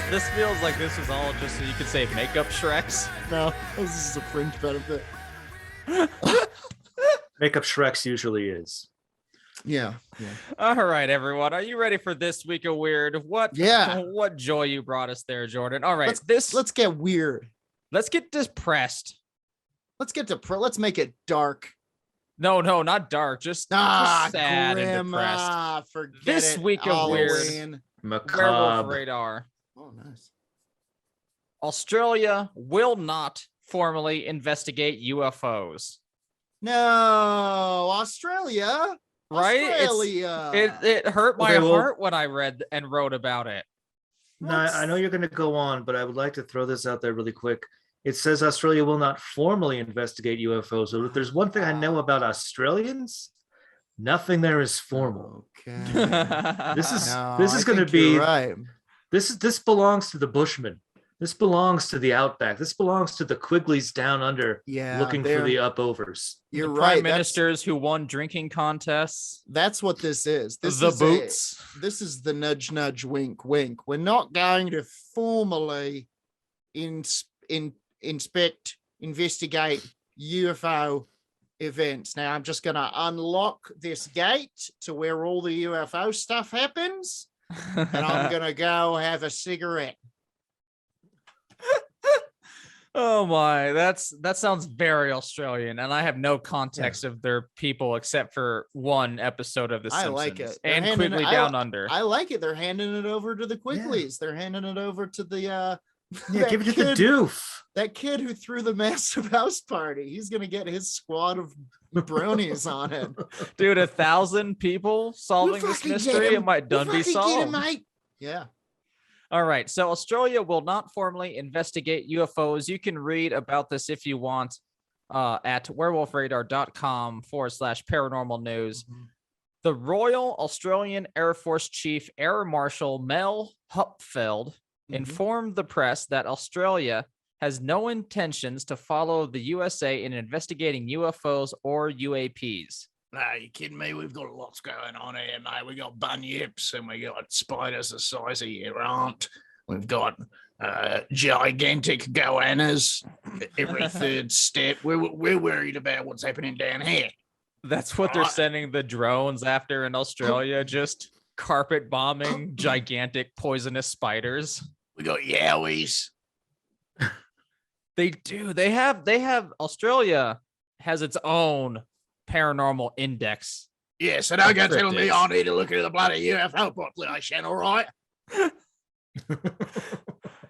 This feels like this was all just so you could say makeup Shreks. No, this is a fringe benefit. Makeup Shreks usually is. Yeah. All right, everyone. Are you ready for this week of weird? What joy you brought us there, Jordan. All right, let's get weird. Let's get depressed. Let's make it dark. No, not dark. Just sad grim, and depressed. Forget this it. week of Halloween. weird. Macabre. Werewolf Radar. Oh, nice. Australia will not formally investigate UFOs. No, Australia. Right? Australia. It hurt my heart when I read and wrote about it. No, I know you're going to go on, but I would like to throw this out there really quick. It says Australia will not formally investigate UFOs. So if there's one thing I know about Australians, nothing there is formal. Okay. This is going to be right. This belongs to the Bushmen. This belongs to the outback. This belongs to the Quigleys down under, looking for the upovers. You're the right. Prime ministers who won drinking contests. That's what this is. This is boots. This is the nudge, nudge, wink, wink. We're not going to formally investigate UFO events. Now I'm just going to unlock this gate to where all the UFO stuff happens, and I'm going to go have a cigarette. Oh my, that sounds very Australian, and I have no context of their people except for one episode of The Simpsons. I like it. And Quigley Down Under. I like it. They're handing it over to the Quigleys. They're handing it over to the give it to the doof. That kid who threw the massive house party. He's gonna get his squad of bronies on it. Dude, 1,000 people solving this mystery. It might done be solved. Mate. Yeah. All right. So Australia will not formally investigate UFOs. You can read about this if you want at werewolfradar.com/paranormal news. Mm-hmm. The Royal Australian Air Force Chief Air Marshal Mel Hupfeld informed the press that Australia has no intentions to follow the USA in investigating UFOs or UAPs. No, you kidding me? We've got lots going on here, mate. We got bunyips and we got spiders the size of your aunt. We've got gigantic goannas every third step. We're worried about what's happening down here. That's what they're sending the drones after in Australia, just carpet bombing gigantic poisonous spiders. We got yowies. They do. They have Australia has its own paranormal index. Yeah, so don't go telling me I need to look at the bloody UFO population, all right?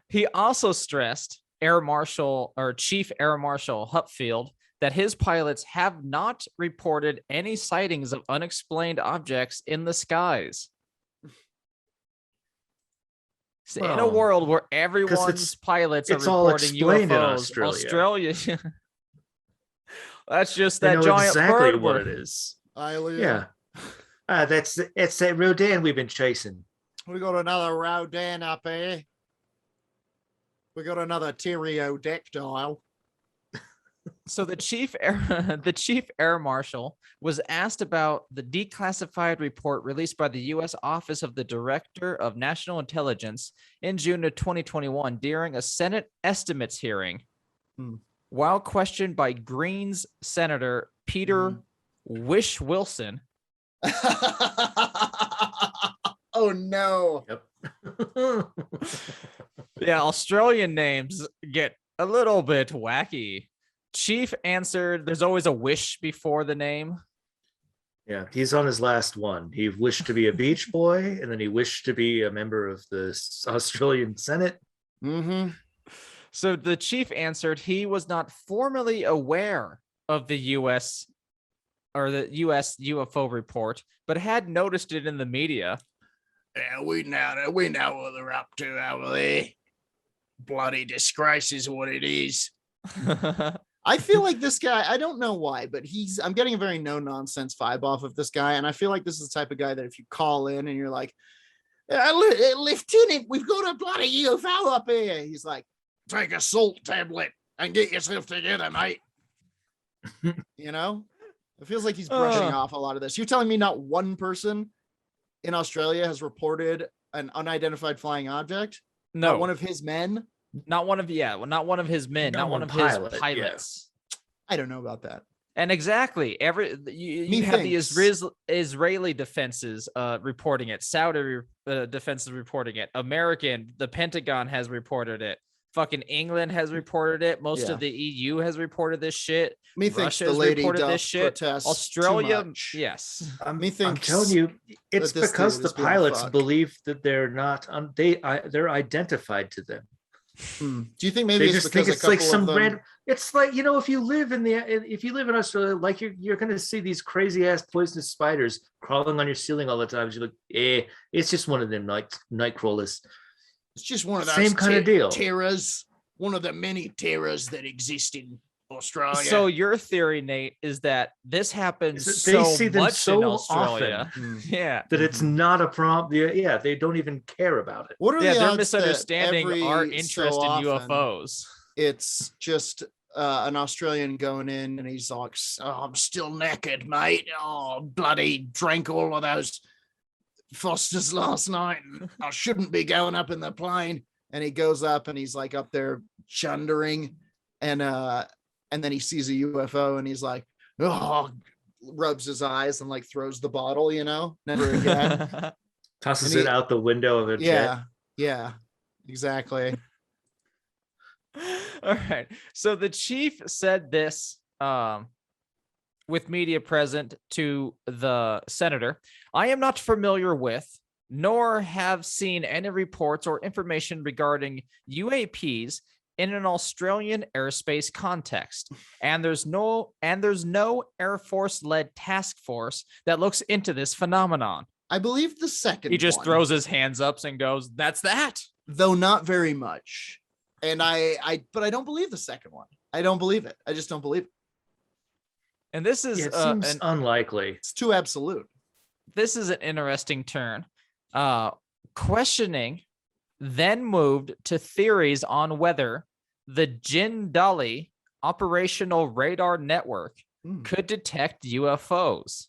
He also stressed Chief Air Marshal Hupfield that his pilots have not reported any sightings of unexplained objects in the skies. Well, in a world where everyone's pilots are reporting UFOs, Australia that's just that giant exactly bird what it is. Yeah. It's that Rodan we've been chasing. We got another Rodan up here. We got another pterodactyl. So the chief air marshal was asked about the declassified report released by the U.S. Office of the Director of National Intelligence in June of 2021 during a Senate estimates hearing. While questioned by Greens Senator Peter Wish Wilson. Oh no. Yep. Yeah, Australian names get a little bit wacky. Chief answered, there's always a wish before the name. Yeah, he's on his last one. He wished to be a beach boy, and then he wished to be a member of the Australian Senate. So the chief answered he was not formally aware of the U.S. or the U.S. UFO report, but had noticed it in the media. Yeah, we know what they're up to over there. Bloody disgrace is what it is. I feel like this guy, I don't know why, but I'm getting a very no-nonsense vibe off of this guy, and I feel like this is the type of guy that if you call in and you're like, Lieutenant, we've got a bloody UFO up here. He's like, take a salt tablet and get yourself together, mate. You know? It feels like he's brushing off a lot of this. You're telling me not one person in Australia has reported an unidentified flying object? No, Not one of his men. not one of not one of his men, not one of his pilots. I don't know about that. And exactly, you have the Israeli defenses reporting it, Saudi defenses reporting it, American, the Pentagon has reported it, fucking England has reported it, most of the EU has reported this shit. Russia has reported this shit. Australia, yes. I'm telling you, it's because the pilots believe that they're not. They're identified to them. Do you think maybe it's because it's like some random? It's like, you know, if you live in Australia, like you're going to see these crazy ass poisonous spiders crawling on your ceiling all the time. You're like, it's just one of them night crawlers. It's just one of those same kind of deal. Terrors, one of the many terrors that exist in Australia. So your theory, Nate, is that this happens so much in Australia, that it's not a problem. Yeah, they don't even care about it. What are they're misunderstanding our interest in UFOs. It's just an Australian going in, and he's like, "Oh, I'm still knackered, mate. Oh, bloody drank all of those Fosters last night. I shouldn't be going up in the plane." And he goes up, and he's like up there chundering, and then he sees a UFO, and he's like, "Oh," rubs his eyes and like throws the bottle, you know, never again. Tosses it out the window of a jet. Yeah, exactly. All right. So the chief said this with media present to the senator. "I am not familiar with, nor have seen any reports or information regarding UAPs in an Australian airspace context, and there's no Air Force-led task force that looks into this phenomenon." I believe the second. He just throws his hands up and goes, "That's that." Though not very much. And but I don't believe the second one. I don't believe it. I just don't believe it. And this is it seems unlikely. It's too absolute. This is an interesting turn. Questioning then moved to theories on whether the Jindali operational radar network could detect UFOs.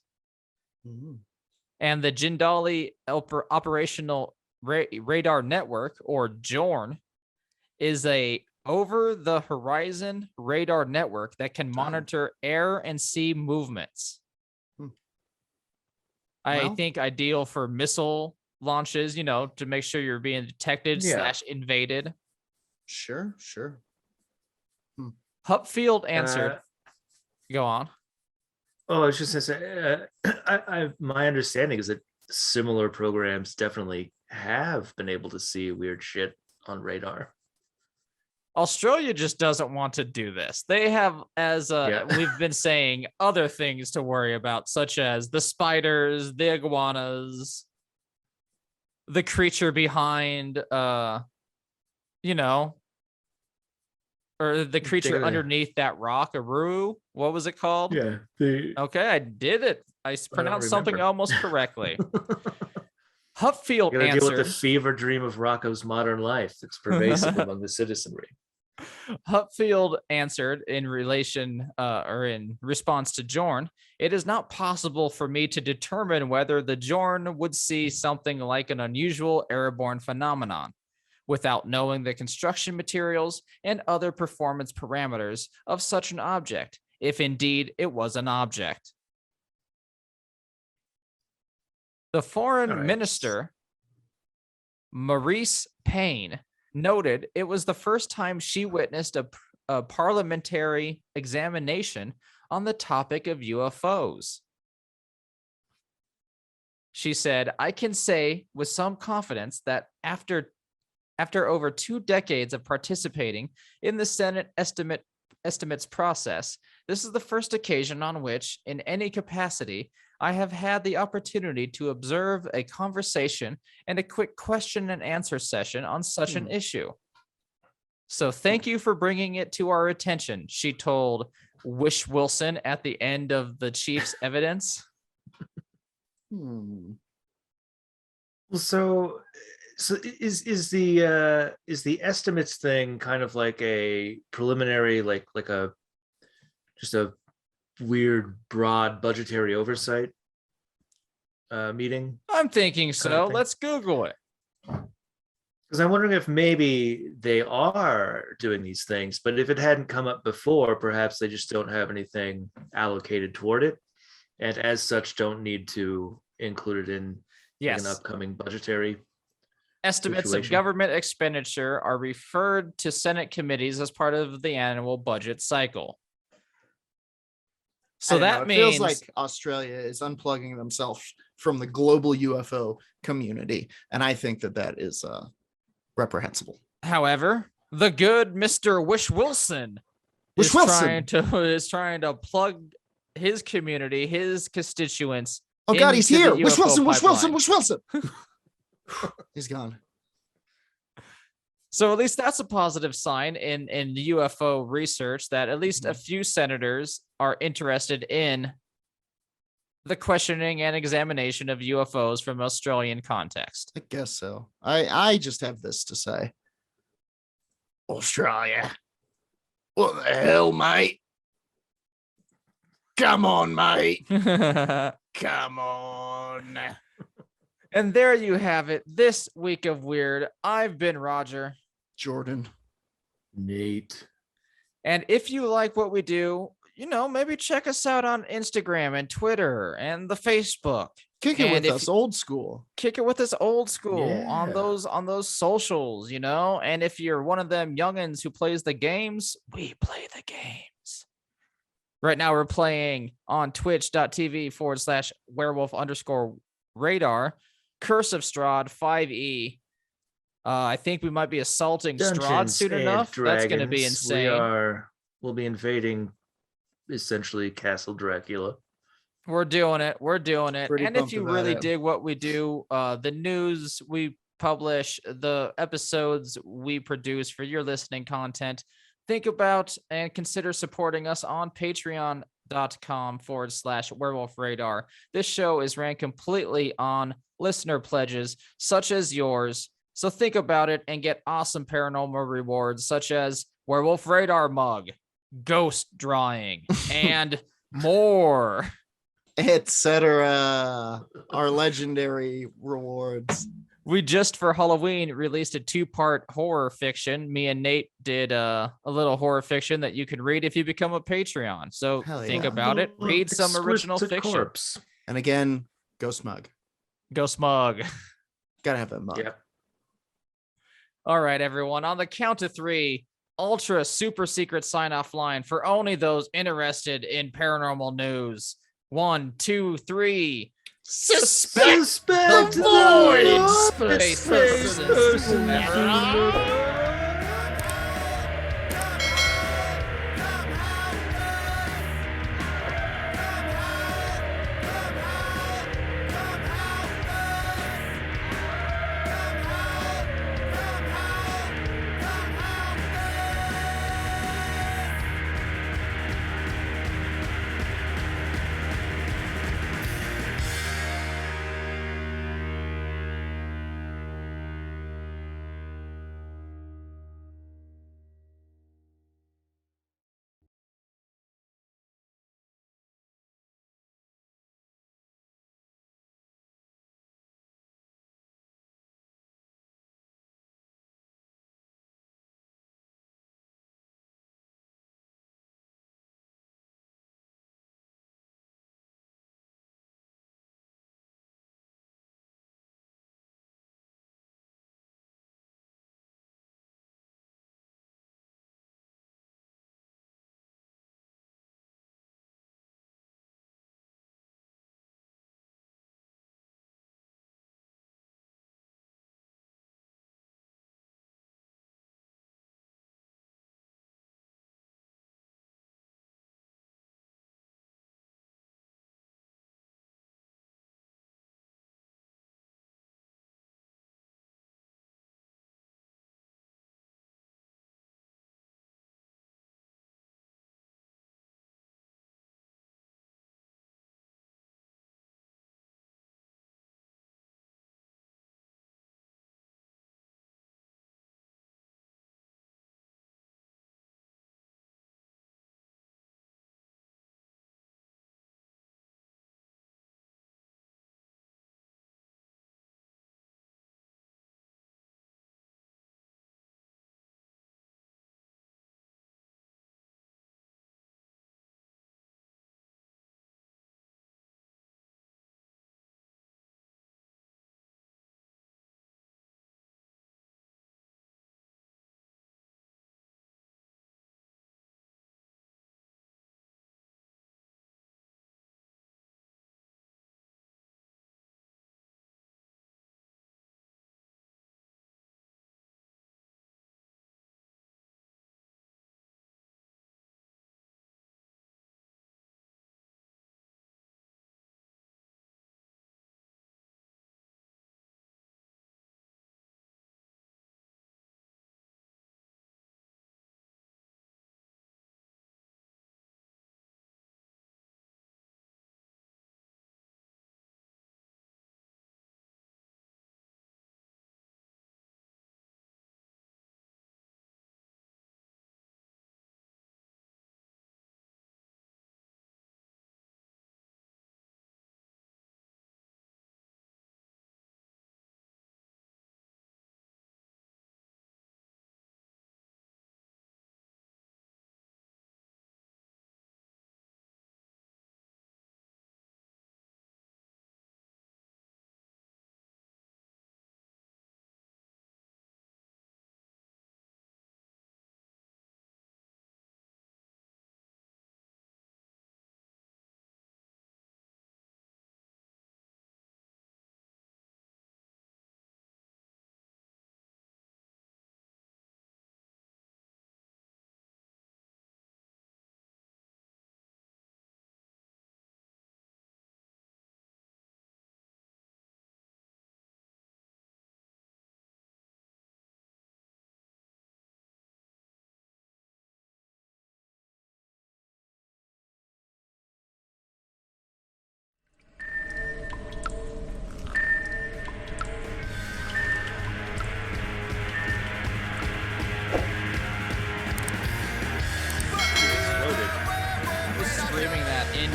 And the Jindali operational radar network, or JORN, is a over-the-horizon radar network that can monitor air and sea movements. I think ideal for missile launches, you know, to make sure you're being detected / invaded. Sure. Hupfield answered. Go on. Oh, I was just gonna say, my understanding is that similar programs definitely have been able to see weird shit on radar. Australia just doesn't want to do this. They have, as we've been saying, other things to worry about, such as the spiders, the iguanas, the creature behind, you know, or the creature underneath that rock, Aru. What was it called? Yeah. Okay, I did it. I pronounced something almost correctly. Hupfield answered. Deal with the fever dream of Rocco's modern life that's pervasive among the citizenry. Hupfield answered in relation or in response to Jorn, "It is not possible for me to determine whether the Jorn would see something like an unusual airborne phenomenon without knowing the construction materials and other performance parameters of such an object, if indeed it was an object." The foreign minister, Maurice Payne, noted it was the first time she witnessed a parliamentary examination on the topic of UFOs. She said, "I can say with some confidence that after over 2 decades of participating in the Senate estimates process, this is the first occasion on which, in any capacity, I have had the opportunity to observe a conversation and a quick question and answer session on such an issue. So thank you for bringing it to our attention," she told Wish Wilson at the end of the chief's evidence. So is the estimates thing kind of like a preliminary, like a just a weird broad budgetary oversight meeting? I'm thinking so. Let's Google it. Because I'm wondering if maybe they are doing these things, but if it hadn't come up before, perhaps they just don't have anything allocated toward it, and as such, don't need to include it in like an Yes. upcoming budgetary. Estimates of situation. government expenditure are referred to Senate committees as part of the annual budget cycle. So I don't know, that it means feels like Australia is unplugging themselves from the global UFO community, and I think that is reprehensible. however, the good Mr. Wish Wilson Wish is Wilson. trying to plug his community, his constituents. Oh God, he's into here. the Wish UFO Wilson, Wish Wilson, pipeline. Wish Wilson. He's gone. So at least that's a positive sign in UFO research, that at least Mm-hmm. a few senators are interested in the questioning and examination of UFOs from Australian context. I guess so. I just have this to say. Australia. What the hell, mate? Come on, mate. And Come on. there you have it. This week of Weird. I've been Roger. Jordan. Nate. And if you like what we do, maybe check us out on Instagram and Twitter and the Facebook. Kick it And with if us, old school. Kick it with us old school on Yeah. those socials, And if you're one of them youngins who plays the games, we play the games. Right now we're playing on twitch.tv/werewolf_radar, Curse of Strahd 5e. I think we might be assaulting Strahd Dungeons soon and enough. That's going to be Dragons. insane. We'll be invading essentially Castle Dracula. We're doing it. Pretty And if pumped you about really it. dig what we do, the news we publish, the episodes we produce for your listening content, think about and consider supporting us on patreon.com/werewolf radar. This show is ran completely on listener pledges such as yours. So think about it and get awesome paranormal rewards such as Werewolf Radar mug, ghost drawing, and more. Etc. Our legendary rewards. We just for Halloween released a 2-part horror fiction. Me and Nate did a little horror fiction that you can read if you become a Patreon. So Hell think yeah. about it. Read some original Exquisite fiction. corpse. And again, go smug. Go smug. Gotta have that mug. Yep. All right, everyone. On the count of 3, ultra super secret sign off line for only those interested in paranormal news. 1, 2, 3. Suspect the void. Space persons.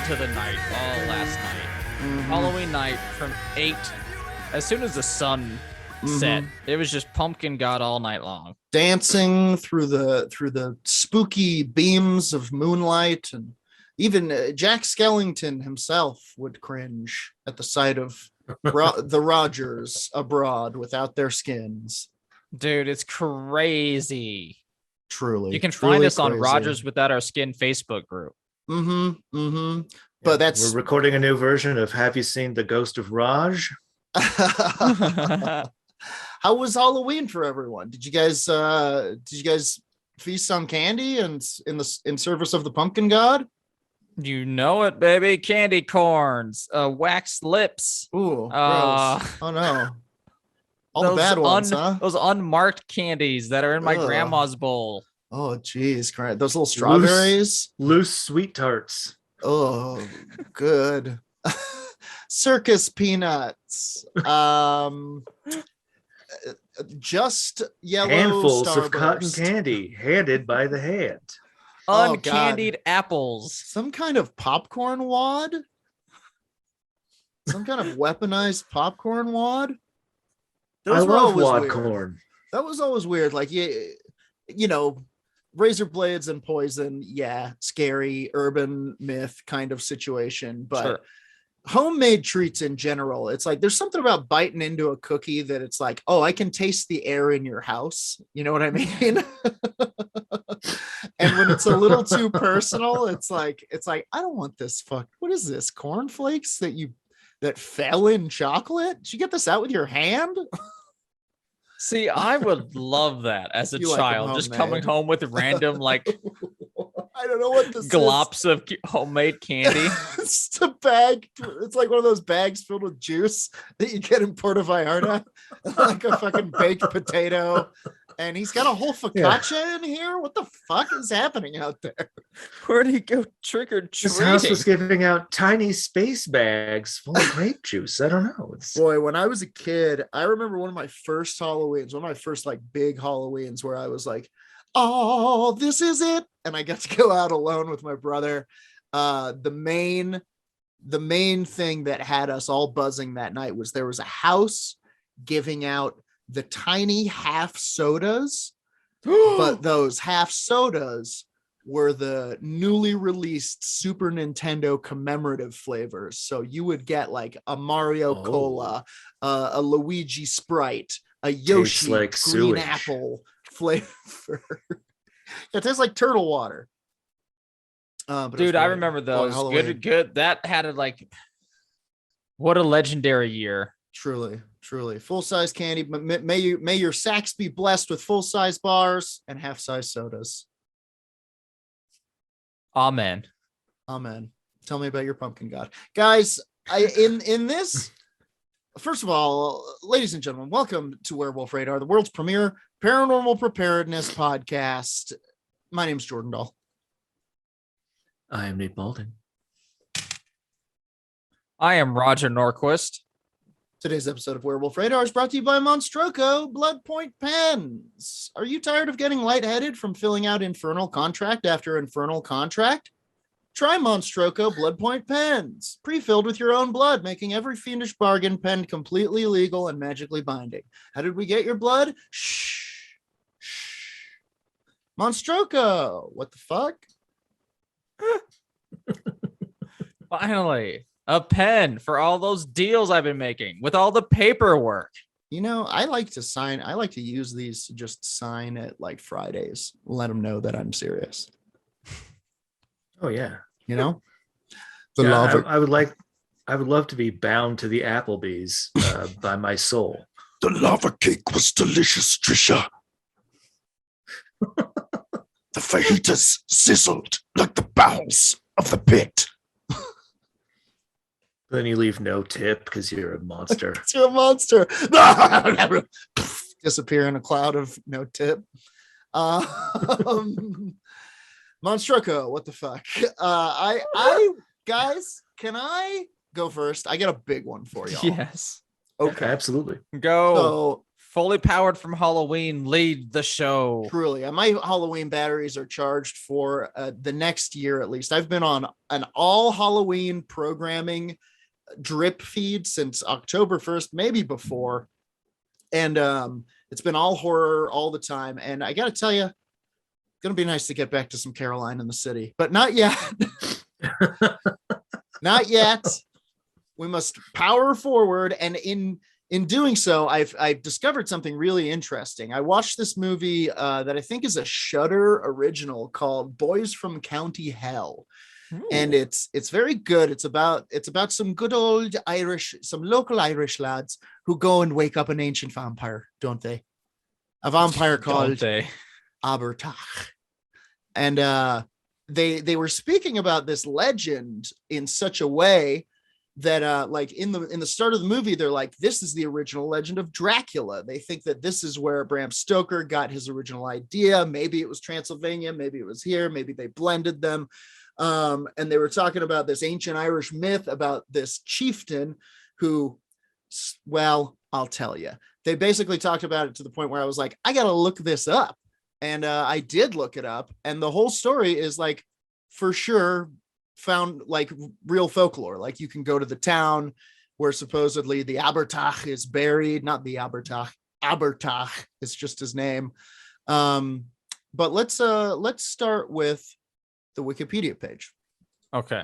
into the night all last night. Halloween night from 8. As soon as the sun set, it was just Pumpkin God all night long. Dancing through the spooky beams of moonlight, and even Jack Skellington himself would cringe at the sight of the Rogers abroad without their skins. Dude, it's crazy. Truly. You can find us on Rogers Without Our Skin Facebook group. But that's we're recording a new version of Have You Seen the Ghost of Raj? How was Halloween for everyone? Did you guys feast on candy and in service of the pumpkin god? You know it, baby. Candy corns, waxed lips. Ooh, gross. Oh no. All the bad ones, huh? Those unmarked candies that are in my grandma's bowl. Oh, geez. Those little strawberries. Loose sweet tarts. Oh, good. Circus peanuts. Just yellow handfuls Starburst. Of cotton candy handed by the hand. Uncandied apples. Some kind of popcorn wad. Some kind of weaponized popcorn wad. I love wad corn. That was always weird. Like, you know, razor blades and poison. Yeah, scary urban myth kind of situation. But sure. Homemade treats in general, it's like there's something about biting into a cookie that it's like, oh, I can taste the air in your house. You know what I mean? And when it's a little too personal, it's like I don't want this. What is this? Cornflakes that fell in chocolate? Did you get this out with your hand? See, I would love that as a child, just coming home with random like I don't know what this glops of homemade candy. It's just a bag. It's like one of those bags filled with juice that you get in Puerto Vallarta, like a fucking baked potato. And he's got a whole focaccia in here. What the fuck is happening out there? Where'd he go trick or treating? His house was giving out tiny space bags full of grape juice. I don't know. Boy, when I was a kid, I remember one of my first Halloweens, one of my first like big Halloweens where I was like, oh, this is it. And I got to go out alone with my brother. The main thing that had us all buzzing that night was there was a house giving out the tiny half sodas, but those half sodas were the newly released Super Nintendo commemorative flavors. So you would get like a Mario Cola, a Luigi Sprite, a Yoshi like green sewage. apple flavor. It tastes like turtle water. Dude, I remember those. Good. That had what a legendary year. Truly. Full-size candy. May your sacks be blessed with full-size bars and half-size sodas. Amen. Tell me about your pumpkin god. Guys, in this, first of all, ladies and gentlemen, welcome to Werewolf Radar, the world's premier paranormal preparedness podcast. My name's Jordan Dahl. I am Nate Balding. I am Roger Norquist. Today's episode of Werewolf Radar is brought to you by Monstroco Blood Point Pens. Are you tired of getting lightheaded from filling out infernal contract after infernal contract? Try Monstroco Blood Point Pens, pre-filled with your own blood, making every fiendish bargain pen completely legal and magically binding. How did we get your blood? Shh. Monstroco, what the fuck? Finally, a pen for all those deals I've been making with all the paperwork. You know, I like to use these to just sign at like Fridays. Let them know that I'm serious. Oh yeah. You know? I would love to be bound to the Applebee's by my soul. The lava cake was delicious, Trisha. The fajitas sizzled like the bowels of the pit. Then you leave no tip because you're a monster. You're a monster. Disappear in a cloud of no tip. Monstroco, what the fuck? Guys, can I go first? I got a big one for y'all. Yes. Okay. Absolutely. Go. So Fully powered from Halloween, lead the show. Truly, and my Halloween batteries are charged for the next year at least. I've been on an all Halloween programming drip feed since October 1st, maybe before. And it's been all horror all the time. And I got to tell you, it's going to be nice to get back to some Caroline in the City, but not yet. Not yet. We must power forward. And in doing so, I've discovered something really interesting. I watched this movie that I think is a Shudder original called Boys from County Hell. Ooh. And it's very good. It's about some good old some local Irish lads who go and wake up an ancient vampire, don't they? A vampire called Abertach. And they were speaking about this legend in such a way that like in the start of the movie, they're like, this is the original legend of Dracula. They think that this is where Bram Stoker got his original idea. Maybe it was Transylvania, maybe it was here, maybe they blended them. And they were talking about this ancient Irish myth about this chieftain who, well, I'll tell you. They basically talked about it to the point where I was like, I gotta look this up. And I did look it up, and the whole story is like, for sure, found like real folklore. Like you can go to the town where supposedly the Abertach is buried, not the Abertach is just his name. But let's start with the Wikipedia page. Okay.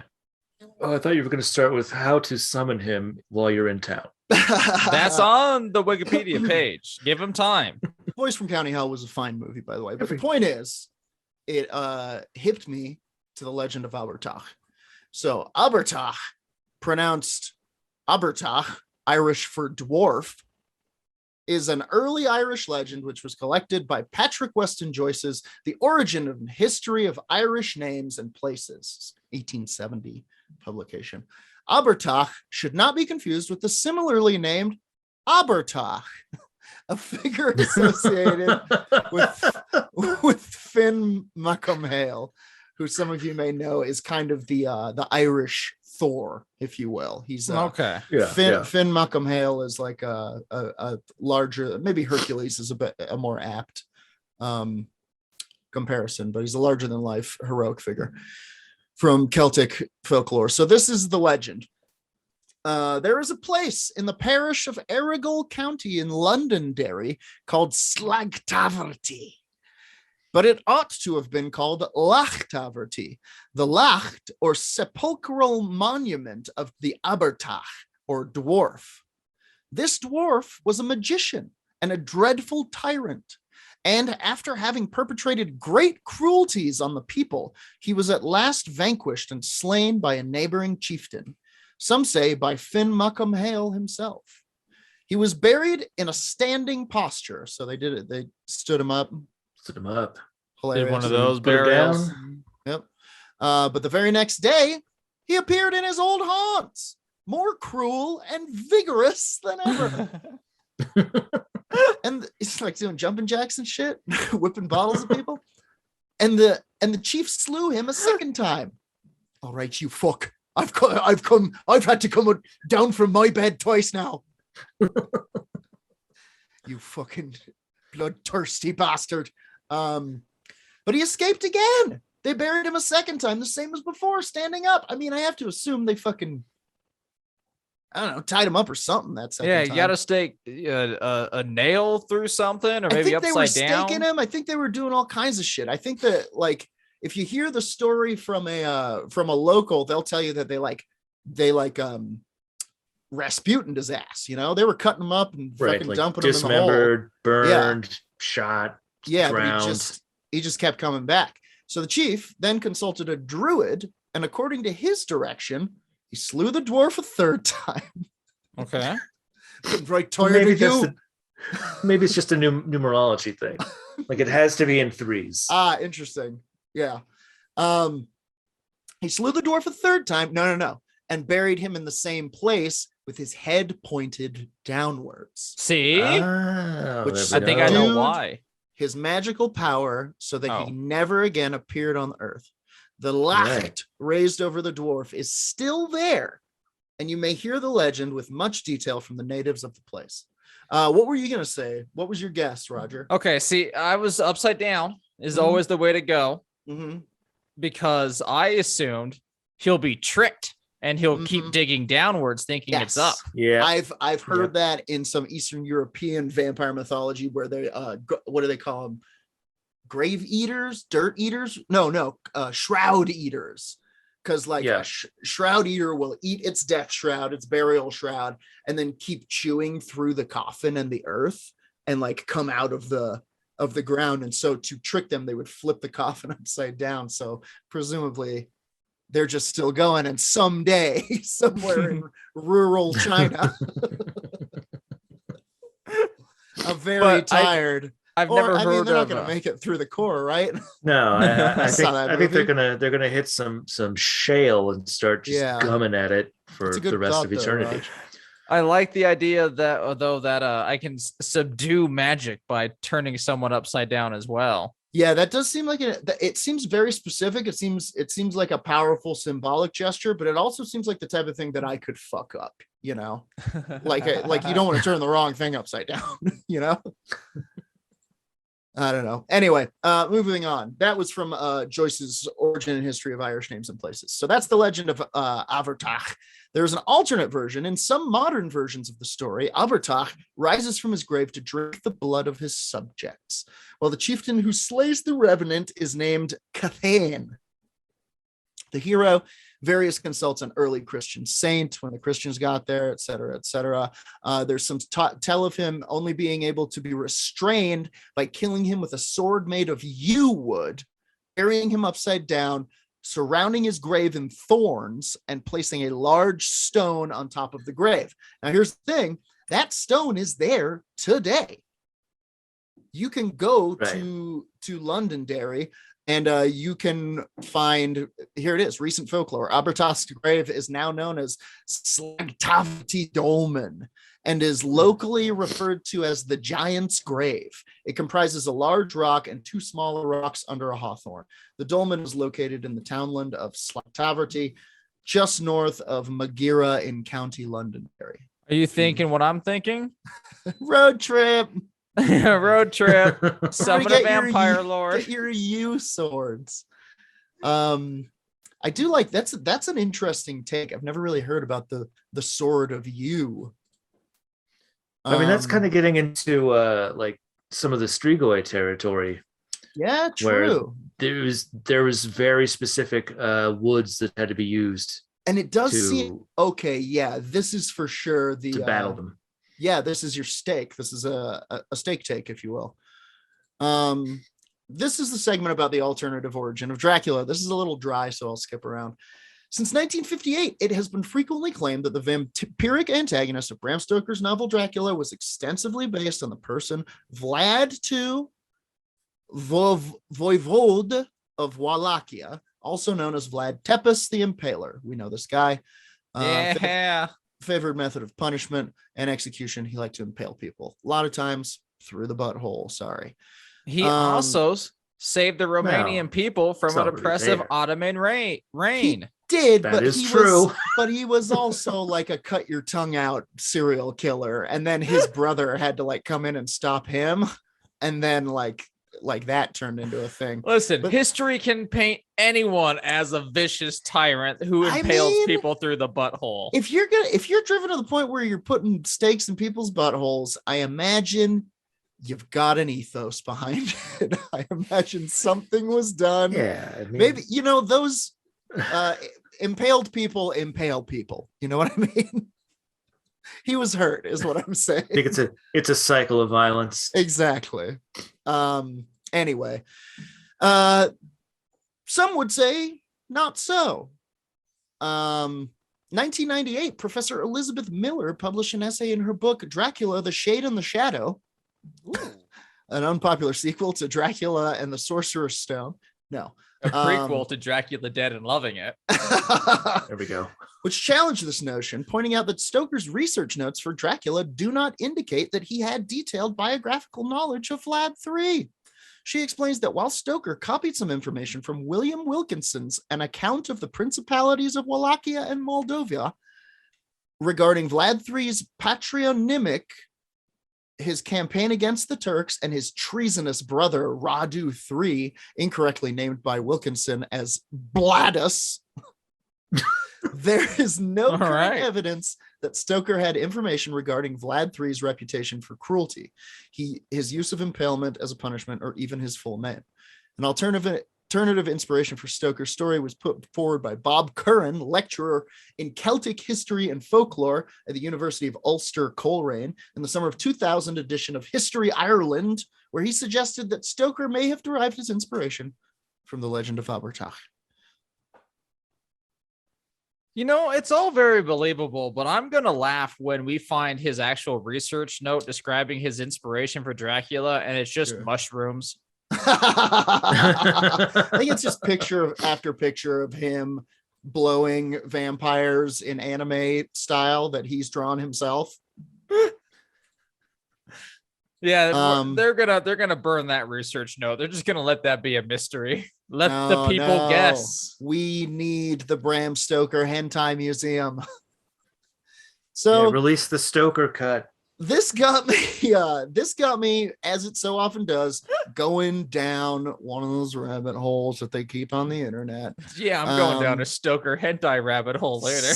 Oh, I thought you were going to start with how to summon him while you're in town. That's on the Wikipedia page. Give him time. Boys from County Hell was a fine movie, by the way. But the point is, it hipped me to the legend of Abertach. So Abertach, pronounced Abertach, Irish for dwarf, is an early Irish legend which was collected by Patrick Weston Joyce's The Origin and History of Irish Names and Places, 1870 publication. Abertach should not be confused with the similarly named Abertach, a figure associated with Finn Macomhale, who some of you may know is kind of the Irish Thor, if you will. He's okay. Finn Macomhale is like a larger, maybe Hercules is a more apt comparison, but he's a larger than life heroic figure from Celtic folklore. So this is the legend. There is a place in the parish of Errigal County in Londonderry called Slagtaverty, but it ought to have been called Lachtaverty, the Lacht or sepulchral monument of the Abertach or dwarf. This dwarf was a magician and a dreadful tyrant, and after having perpetrated great cruelties on the people, he was at last vanquished and slain by a neighboring chieftain. Some say by Finn Macomhale himself. He was buried in a standing posture. So they did it. They stood him up. Hilarious. Did one of those burials. Yep. But the very next day, he appeared in his old haunts, more cruel and vigorous than ever. And it's like doing jumping jacks and shit, whipping bottles of people. And the chief slew him a second time. All right, you fuck. I've had to come down from my bed twice now. You fucking bloodthirsty bastard. But he escaped again. They buried him a second time, the same as before, standing up. I mean, I have to assume they fucking, I don't know, tied him up or something that second time. You got to stake a nail through something, or maybe upside down. I think they were staking him. I think they were doing all kinds of shit. I think that, like, if you hear the story from a local, they'll tell you that they Rasputin his ass. You know, they were cutting him up and fucking like dumping him in the hole. Dismembered, burned, shot, drowned. But he just kept coming back. So the chief then consulted a druid, and according to his direction, he slew the dwarf a third time. Okay. Right tired of you. Maybe it's just a numerology thing. Like it has to be in threes. Interesting. Yeah. He slew the dwarf a third time. No. And buried him in the same place with his head pointed downwards. See? Which I think I know why. His magical power so that he never again appeared on the earth. The Lacht raised over the dwarf is still there, and you may hear the legend with much detail from the natives of the place. What were you gonna say? What was your guess, Roger? Okay, see, I was upside down is Mhm. always the way to go Mm-hmm. because I assumed he'll be tricked and he'll keep Mhm. digging downwards thinking it's up. Yeah. I've heard that in some Eastern European vampire mythology where they what do they call them? Grave eaters, dirt eaters? No, shroud eaters. Because like Yeah. a shroud eater will eat its death shroud, its burial shroud, and then keep chewing through the coffin and the earth and like come out of the ground. And so to trick them, they would flip the coffin upside down. So presumably they're just still going, and someday somewhere in rural China, I'm very But tired. I've never I mean, heard they're not of going to make it through the core, right? No, I saw that think movie. they're gonna hit some shale and start just Yeah. gumming at it for It's a good the rest thought, of though, eternity. Raj. I like the idea that though that I can subdue magic by turning someone upside down as well. Yeah, that does seem like it seems very specific. It seems like a powerful symbolic gesture, but it also seems like the type of thing that I could fuck up, you know? Like you don't want to turn the wrong thing upside down, you know? I don't know. Anyway, moving on. That was from Joyce's Origin and History of Irish Names and Places. So that's the legend of Abertach. There's an alternate version. In some modern versions of the story, Abertach rises from his grave to drink the blood of his subjects, while the chieftain who slays the revenant is named Cathane. The hero, various consults an early Christian saint when the Christians got there, etc., etc. There's some tell of him only being able to be restrained by killing him with a sword made of yew wood, burying him upside down, surrounding his grave in thorns, and placing a large stone on top of the grave. Now, here's the thing. That stone is there today. You can go to Londonderry and you can find, here it is, recent folklore. Abertach's grave is now known as Slagtavity Dolmen and is locally referred to as the Giant's Grave. It comprises a large rock and two smaller rocks under a hawthorn. The dolmen is located in the townland of Slagtavity, just north of Maghera in County Londonderry. Are you thinking what I'm thinking? Road trip. Road trip. Summon a vampire lord. Get your yew swords. I do like that's an interesting take. I've never really heard about the sword of yew. I mean, that's kind of getting into like some of the Strigoi territory. Yeah, true. Where there was very specific woods that had to be used, and it does seem okay. Yeah, this is for sure to battle them. Yeah, this is your stake. This is a stake take, if you will. This is the segment about the alternative origin of Dracula. This is a little dry, so I'll skip around. Since 1958, it has been frequently claimed that the vampiric antagonist of Bram Stoker's novel Dracula was extensively based on the person Vlad II, Voivode of Wallachia, also known as Vlad Tepes the Impaler. We know this guy. Favorite method of punishment and execution, he liked to impale people. A lot of times through the butthole. Sorry. He also saved the Romanian people from an oppressive Ottoman reign. He did, that is true. But he was also like a cut your tongue out serial killer, and then his brother had to like come in and stop him, and then like that turned into a thing. Listen, history can paint anyone as a vicious tyrant who impales people through the butthole. If you're driven to the point where you're putting stakes in people's buttholes, I imagine you've got an ethos behind it. I imagine something was done. Yeah, I mean, maybe those impaled people impale people. You know what I mean? He was hurt, is what I'm saying. I think it's a cycle of violence. Exactly. Anyway, some would say not so. 1998, Professor Elizabeth Miller published an essay in her book Dracula, the Shade and the Shadow, an unpopular sequel to Dracula and the Sorcerer's Stone. No. A prequel to Dracula Dead and Loving It. There we go. Which challenged this notion, pointing out that Stoker's research notes for Dracula do not indicate that he had detailed biographical knowledge of Vlad III. She explains that while Stoker copied some information from William Wilkinson's An Account of the Principalities of Wallachia and Moldavia regarding Vlad III's patronymic his campaign against the Turks and his treasonous brother Radu III, incorrectly named by Wilkinson as Bladus. There is no current evidence that Stoker had information regarding Vlad III's reputation for cruelty, his use of impalement as a punishment, or even his full name. An alternative inspiration for Stoker's story was put forward by Bob Curran, lecturer in Celtic history and folklore at the University of Ulster, Coleraine, in the summer of 2000 edition of History Ireland, where he suggested that Stoker may have derived his inspiration from the legend of Abertach. You know, it's all very believable, but I'm going to laugh when we find his actual research note describing his inspiration for Dracula, and it's just mushrooms. I think it's just picture after picture of him blowing vampires in anime style that he's drawn himself. Yeah, they're gonna burn that research note. They're just gonna let that be a mystery. Let the people guess. We need the Bram Stoker Hentai Museum. So release the Stoker cut. This got me, as it so often does, going down one of those rabbit holes that they keep on the internet. Yeah, I'm going down a Stoker hentai rabbit hole later.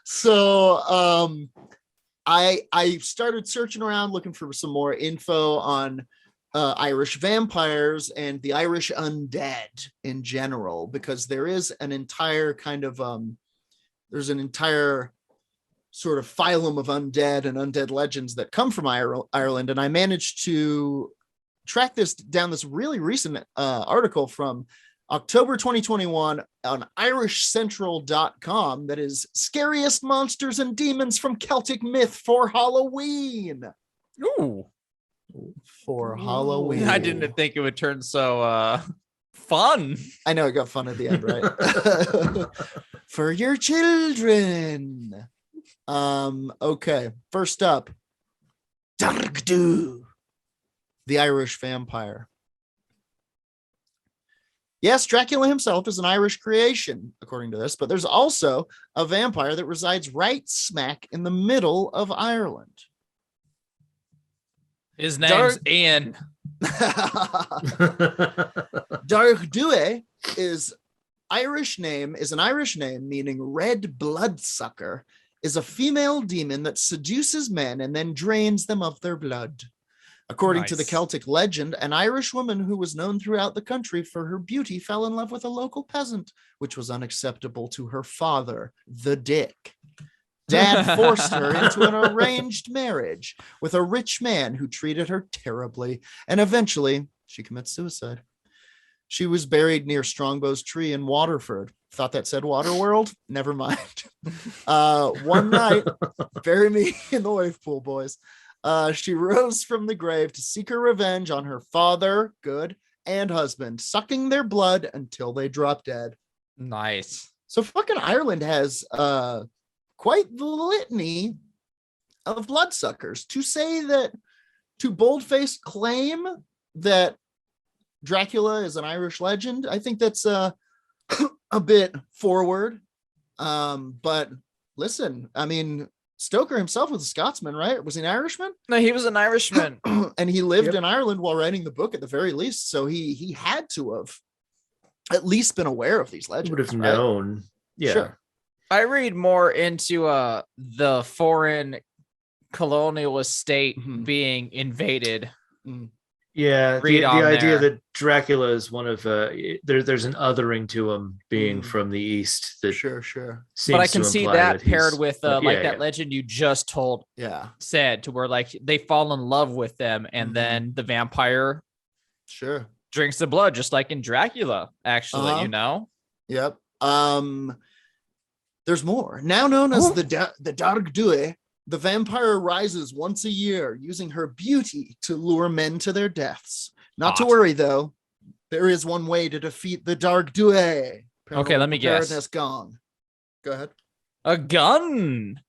So I started searching around looking for some more info on Irish vampires and the Irish undead in general, because there is an entire kind of there's an entire sort of phylum of undead and undead legends that come from Ireland. And I managed to track this down, this really recent article from October 2021 on irishcentral.com that is scariest monsters and demons from Celtic myth for Halloween. Ooh. For Halloween. I didn't think it would turn so fun. I know it got fun at the end, right? For your children. Okay. First up, Dargdu, the Irish vampire. Yes, Dracula himself is an Irish creation, according to this, but there's also a vampire that resides right smack in the middle of Ireland. His name's Ian. Dargdu is an Irish name meaning red bloodsucker, is a female demon that seduces men and then drains them of their blood. According to the Celtic legend, an Irish woman who was known throughout the country for her beauty fell in love with a local peasant, which was unacceptable to her father, the Dick. Dad forced her into an arranged marriage with a rich man who treated her terribly, and eventually she commits suicide. She was buried near Strongbow's Tree in Waterford. Thought that said Waterworld? Never mind. One night, bury me in the wave pool, boys. She rose from the grave to seek her revenge on her father, good, and husband, sucking their blood until they drop dead. Nice. So fucking Ireland has quite the litany of bloodsuckers. To boldface claim that Dracula is an Irish legend, I think that's a bit forward. But listen, I mean, Stoker himself was a Scotsman, right? Was he an Irishman? No, he was an Irishman. And he lived in Ireland while writing the book at the very least. So he had to have at least been aware of these legends. Would have known. Yeah. Sure. I read more into the foreign colonial estate being invaded. Yeah, the idea that Dracula is one of there's an othering to him being from the east. That sure. But I can see that paired with that legend you just told. Yeah, said to where like they fall in love with them, and then the vampire drinks the blood, just like in Dracula. Actually, you know. Yep. There's more. Now known as the Dargdu, the vampire rises once a year, using her beauty to lure men to their deaths. Not to worry, though. There is one way to defeat the Dargdu. Okay, let me guess. Gone. Go ahead. A gun.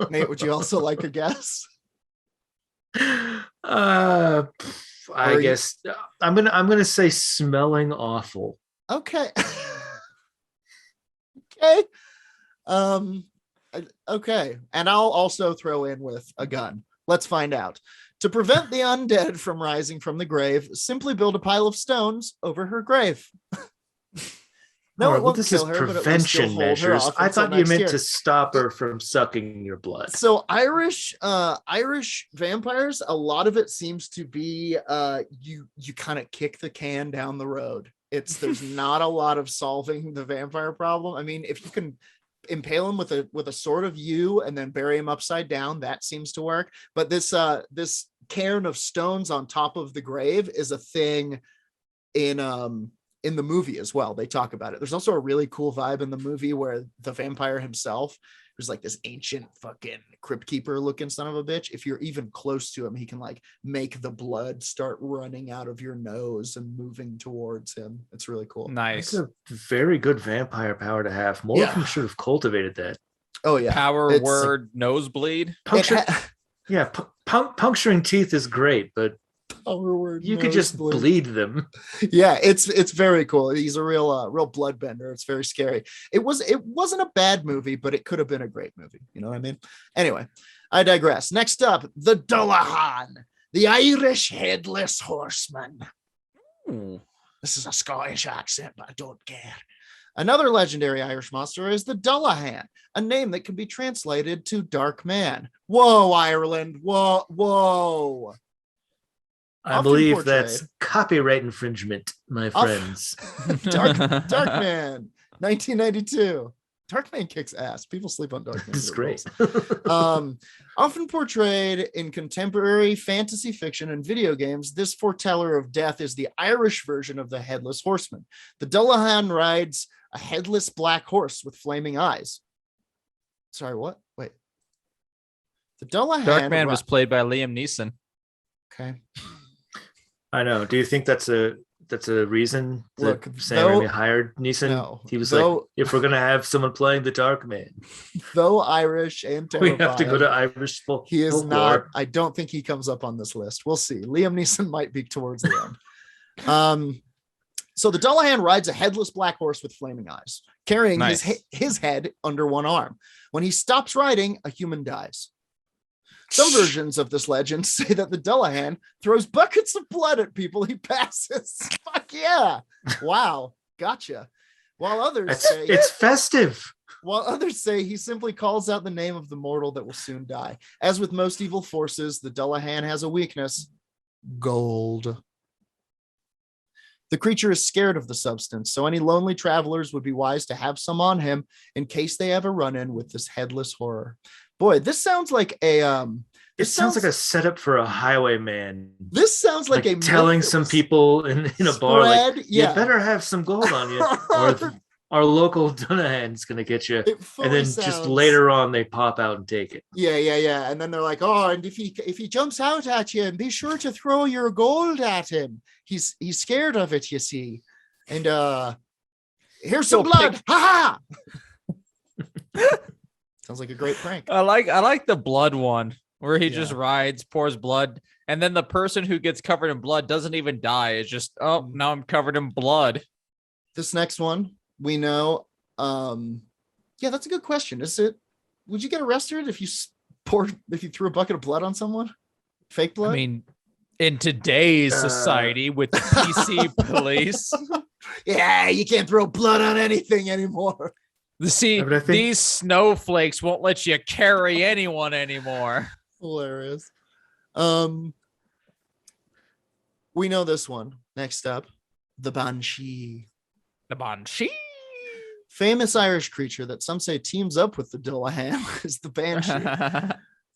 Nate, would you also like a guess? I guess I'm gonna say smelling awful. Okay. Okay. Okay, and I'll also throw in with a gun. Let's find out. To prevent the undead from rising from the grave, simply build a pile of stones over her grave. No, All right, it well, won't this kill is her, but at least you'll prevention hold her measures. off I until thought you next meant year. to stop her from sucking your blood. So Irish vampires, a lot of it seems to be you kind of kick the can down the road. There's not a lot of solving the vampire problem. I mean, if you can impale him with a sword of yew and then bury him upside down, that seems to work. But this cairn of stones on top of the grave is a thing in the movie as well. They talk about it. There's also a really cool vibe in the movie where the vampire himself, who's like this ancient fucking crypt keeper looking son of a bitch, if you're even close to him, he can like make the blood start running out of your nose and moving towards him. It's really cool. Nice. That's a very good vampire power to have. More of them should have cultivated that. Oh yeah. Power word nosebleed. Puncturing teeth is great, but power word you could just bleed them. Yeah, it's very cool. He's a real bloodbender. It's very scary. It wasn't a bad movie, but it could have been a great movie. You know what I mean? Anyway, I digress. Next up, the Dullahan, the Irish headless horseman. This is a Scottish accent, but I don't care. Another legendary Irish monster is the Dullahan, a name that can be translated to dark man. Whoa, Ireland. Whoa. I believe that's copyright infringement, my friends. Darkman, 1992. Darkman kicks ass. People sleep on Darkman. It's great. Often portrayed in contemporary fantasy fiction and video games, this foreteller of death is the Irish version of the Headless Horseman. The Dullahan rides a headless black horse with flaming eyes. Sorry, what? Wait. The Dullahan... Darkman was played by Liam Neeson. Okay. I know. Do you think that's a reason that Look, Sam Raimi hired Neeson? No, he was like, if we're gonna have someone playing the Dark Man, though Irish and terrifying, we have to go to Irish folklore. He is not. I don't think he comes up on this list. We'll see. Liam Neeson might be towards the end. So the Dullahan rides a headless black horse with flaming eyes, carrying his head under one arm. When he stops riding, a human dies. Some versions of this legend say that the Dullahan throws buckets of blood at people he passes. Fuck yeah. Wow. Gotcha. While others say it's festive. While others say he simply calls out the name of the mortal that will soon die. As with most evil forces, the Dullahan has a weakness: gold. The creature is scared of the substance, so any lonely travelers would be wise to have some on him in case they have a run-in with this headless horror. Boy, this sounds like a it sounds like a setup for a highwayman. This sounds like a telling some people in a bar, like, you better have some gold on you, or our local Dullahan's gonna get you. And then just later on, they pop out and take it. Yeah. And then they're like, oh, and if he jumps out at you, be sure to throw your gold at him. He's scared of it, you see. And here's some blood. Ha ha. Sounds like a great prank. I like the blood one where he just rides, pours blood, and then the person who gets covered in blood doesn't even die. It's just, oh, now I'm covered in blood. This next one, we know. That's a good question. Is it? Would you get arrested if you threw a bucket of blood on someone? Fake blood? I mean, in today's society with the PC police. Yeah, you can't throw blood on anything anymore. These snowflakes won't let you carry anyone anymore. Hilarious. We know this one. Next up, the Banshee. The Banshee. Famous Irish creature that some say teams up with the Dullahan is the Banshee.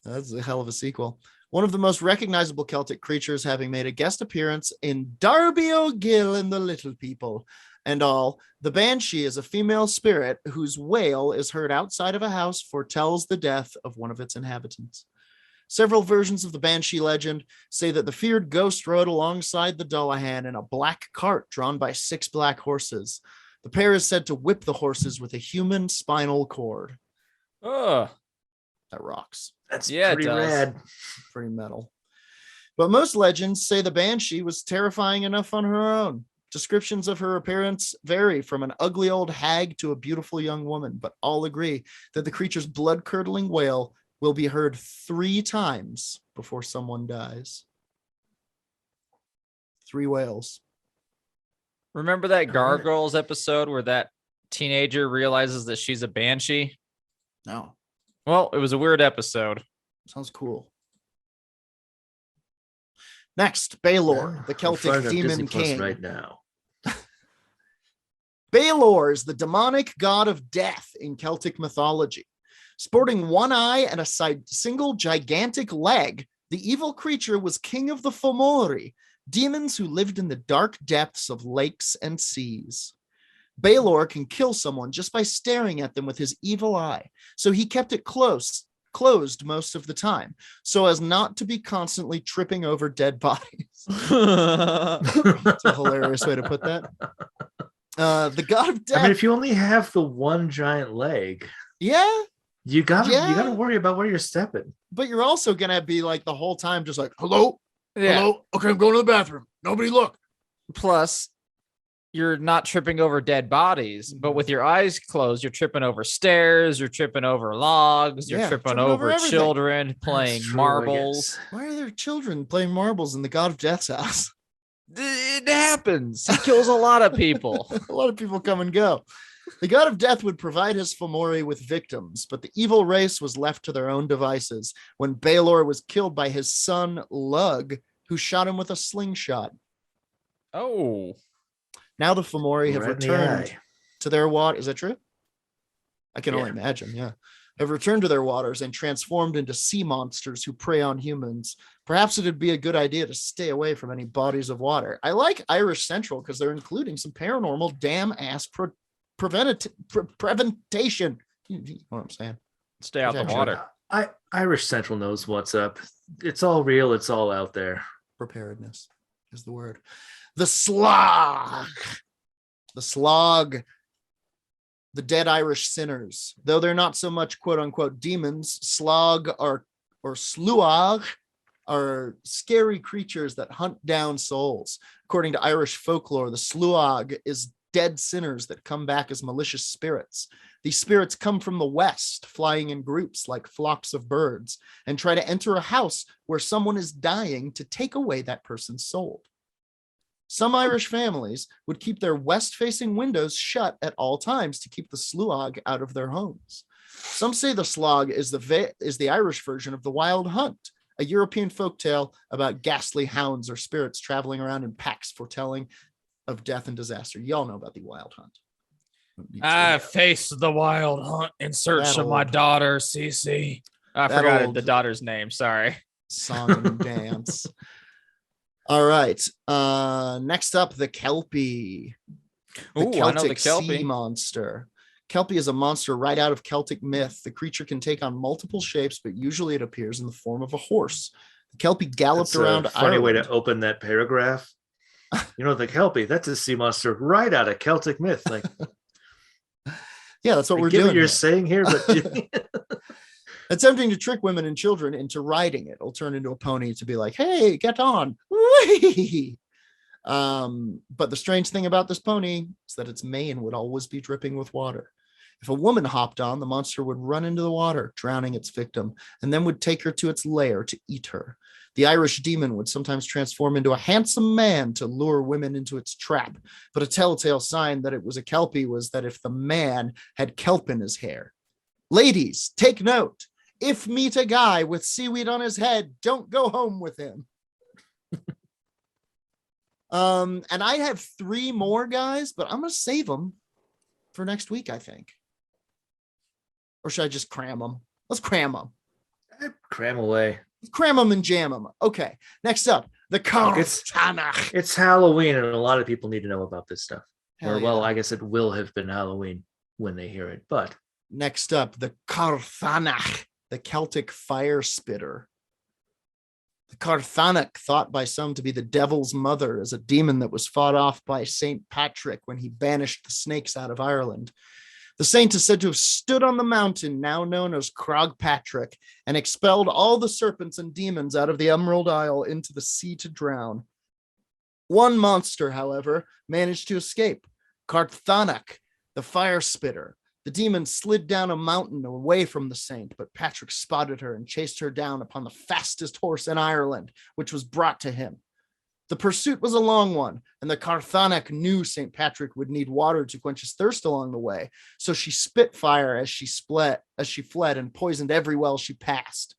That's a hell of a sequel. One of the most recognizable Celtic creatures, having made a guest appearance in Darby O'Gill and the Little People. And all, the Banshee is a female spirit whose wail is heard outside of a house, foretells the death of one of its inhabitants. Several versions of the Banshee legend say that the feared ghost rode alongside the Dullahan in a black cart drawn by 6 black horses. The pair is said to whip the horses with a human spinal cord. That rocks. That's pretty rad. Pretty metal. But most legends say the Banshee was terrifying enough on her own. Descriptions of her appearance vary from an ugly old hag to a beautiful young woman, but all agree that the creature's blood-curdling wail will be heard 3 times before someone dies. 3 wails. Remember that All right. Gargoyles episode where that teenager realizes that she's a banshee? No, Well, it was a weird episode. sounds cool. Next, Baelor, the I'm Celtic firing up demon Disney Plus king. right now. Baelor is the demonic god of death in Celtic mythology. Sporting one eye and a single gigantic leg, the evil creature was king of the Fomori, demons who lived in the dark depths of lakes and seas. Baelor can kill someone just by staring at them with his evil eye, so he kept it closed most of the time, so as not to be constantly tripping over dead bodies. It's a hilarious way to put that. The god of death. I mean, if you only have the one giant leg, yeah, you gotta worry about where you're stepping. but you're also gonna be like the whole time just like, hello, Yeah. hello, okay, I'm going to the bathroom. Nobody look. Plus, you're not tripping over dead bodies, but with your eyes closed, you're tripping over stairs, you're tripping over logs, you're Yeah, tripping tripping over over everything. children playing That's true, I marbles. guess. Why are there children playing marbles in the god of death's house? It happens. He kills a lot of people. A lot of people come and go. The god of death would provide his Fomori with victims, but the evil race was left to their own devices when Baelor was killed by his son Lug, who shot him with a slingshot. Oh, Now the Fomori have Right in the returned eye. to their water. Is that true? I can Yeah. only imagine. Yeah. Have returned to their waters and transformed into sea monsters who prey on humans. Perhaps it'd be a good idea to stay away from any bodies of water. I like Irish Central because they're including some paranormal damn ass preventation. You know what I'm saying? stay out the Protection. water. Irish Central knows what's up. It's all real. It's all out there. Preparedness is the word. The slog. The slog. The dead Irish sinners. Though they're not so much quote unquote demons, slog or sluag are scary creatures that hunt down souls. According to Irish folklore, the sluag is dead sinners that come back as malicious spirits. These spirits come from the west, flying in groups like flocks of birds, and try to enter a house where someone is dying to take away that person's soul. Some Irish families would keep their west-facing windows shut at all times to keep the sluag out of their homes. Some say the slog is the Irish version of the Wild Hunt, a European folktale about ghastly hounds or spirits traveling around in packs foretelling of death and disaster. Y'all know about the Wild Hunt. I faced the wild hunt in search That of my old- daughter, Cece. I that forgot old- the daughter's name. Sorry. Song and dance. All right. Next up, the Kelpie. The Ooh, I know the Sea Kelpie. monster. Kelpie is a monster right out of Celtic myth. The creature can take on multiple shapes, but usually it appears in the form of a horse. The Kelpie galloped That's around a funny way Ireland. to open that paragraph. You know, the Kelpie, that's a sea monster right out of Celtic myth. Like, Yeah, that's what I we're get doing. what you're here. saying here, but Attempting to trick women and children into riding it. It'll turn into a pony to be like, hey, get on. Whee! But the strange thing about this pony is that its mane would always be dripping with water. If a woman hopped on, the monster would run into the water, drowning its victim, and then would take her to its lair to eat her. The Irish demon would sometimes transform into a handsome man to lure women into its trap. But a telltale sign that it was a Kelpie was that if the man had kelp in his hair. Ladies, take note. If meet a guy with seaweed on his head, don't go home with him. And I have 3 more guys, but I'm going to save them for next week, I think. Or should I just cram them? Let's cram them. cram away. Let's cram them and jam them. Okay. Next up, the Kartanach. It's Halloween, and a lot of people need to know about this stuff. Hell Or, well, yeah. I guess it will have been Halloween when they hear it, but Next up, the Carthanach, the Celtic fire spitter. The Carthanach, thought by some to be the devil's mother, is a demon that was fought off by Saint Patrick when he banished the snakes out of Ireland. The saint is said to have stood on the mountain now known as Crog Patrick and expelled all the serpents and demons out of the Emerald Isle into the sea to drown. One monster, however, managed to escape. Karthanak, the fire spitter. The demon slid down a mountain away from the saint, but Patrick spotted her and chased her down upon the fastest horse in Ireland, which was brought to him. The pursuit was a long one, and the Karthanak knew St. Patrick would need water to quench his thirst along the way, so she spit fire as she fled and poisoned every well she passed.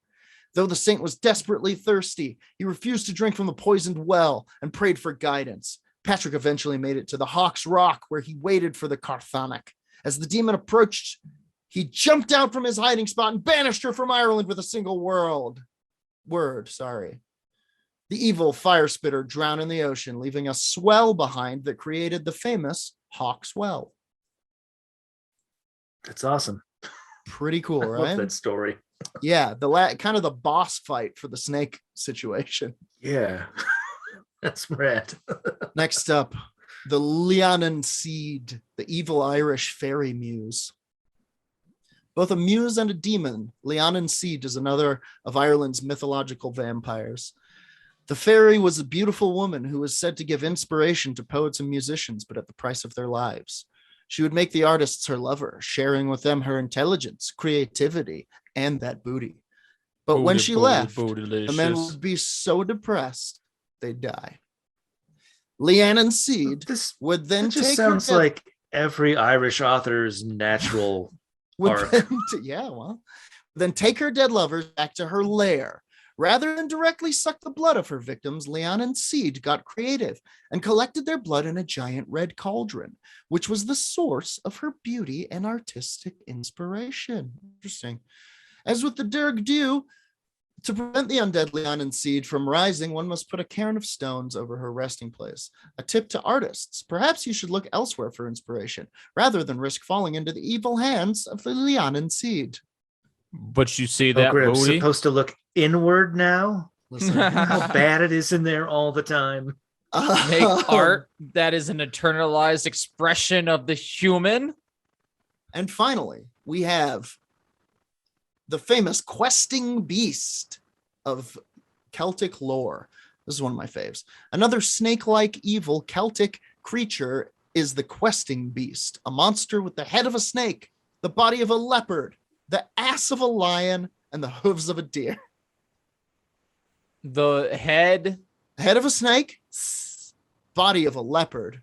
Though the saint was desperately thirsty, he refused to drink from the poisoned well and prayed for guidance. Patrick eventually made it to the Hawk's Rock, where he waited for the Karthanak. As the demon approached, he jumped out from his hiding spot and banished her from Ireland with a single word. The evil fire spitter drowned in the ocean, leaving a swell behind that created the famous Hawk's Well. That's awesome. Pretty cool, I right? love that story. Yeah, kind of the boss fight for the snake situation. Yeah. That's rad. Next up, the Leanan Seed, the evil Irish fairy muse. Both a muse and a demon, Leanan Seed is another of Ireland's mythological vampires. The fairy was a beautiful woman who was said to give inspiration to poets and musicians, but at the price of their lives. She would make the artists her lover, sharing with them her intelligence, creativity, and that booty. But when she left, the men would be so depressed, they'd die. Leanne Seed would then just take sounds her like every Irish author's natural arc. Then take her dead lovers back to her lair. Rather than directly suck the blood of her victims, Leanne Seed got creative and collected their blood in a giant red cauldron, which was the source of her beauty and artistic inspiration. Interesting. As with the Derg Dew, to prevent the undead Leanne Seed from rising, one must put a cairn of stones over her resting place. A tip to artists: perhaps you should look elsewhere for inspiration, rather than risk falling into the evil hands of the Leanne Seed. But you see that I'm booty? supposed to look inward now? Listen, you know how bad it is in there all the time. Make art that is an internalized expression of the human. And finally, we have the famous questing beast of Celtic lore. This is one of my faves. Another snake-like evil Celtic creature is the questing beast, a monster with the head of a snake, the body of a leopard, the ass of a lion, and the hooves of a deer. The head of a snake, body of a leopard,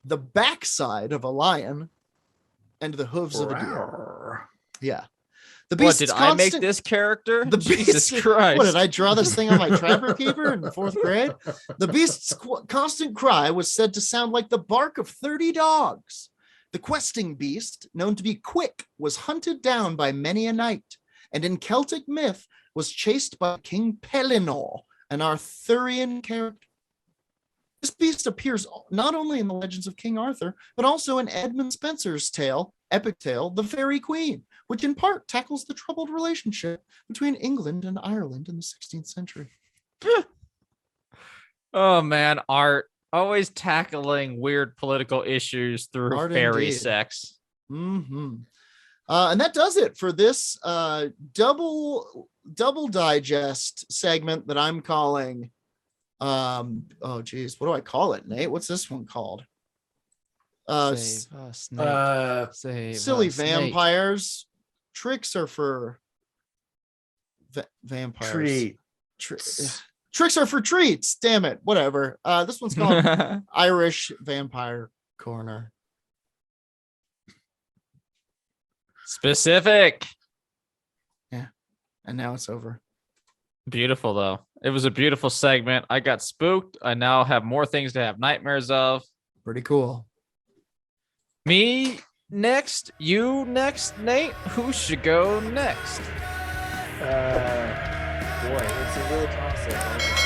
the backside of a lion, and the hooves of a deer. Yeah. The beast. What, did I make this character? The Jesus beast, Christ. What, did I draw this thing on my Trapper Keeper in the 4th grade? The beast's constant cry was said to sound like the bark of 30 dogs. The questing beast, known to be quick, was hunted down by many a knight, and in Celtic myth was chased by King Pellinor, an Arthurian character. This beast appears not only in the legends of King Arthur, but also in Edmund Spenser's epic tale, The Faerie Queen, which in part tackles the troubled relationship between England and Ireland in the 16th century. Oh man, art. Always tackling weird political issues through Art fairy indeed. sex. Mm-hmm. And that does it for this double digest segment that I'm calling. Oh geez, what do I call it, Nate? What's this one called? Save us, Nate. Save Silly us, Nate. vampires. Tricks are for vampires. Tricks are for treats. Damn it. Whatever. This one's called Irish Vampire Corner. Specific. Yeah. And now it's over. Beautiful, though. It was a beautiful segment. I got spooked. I now have more things to have nightmares of. Pretty cool. Me next. You next, Nate. Who should go next? Boy, it's a real toss-up.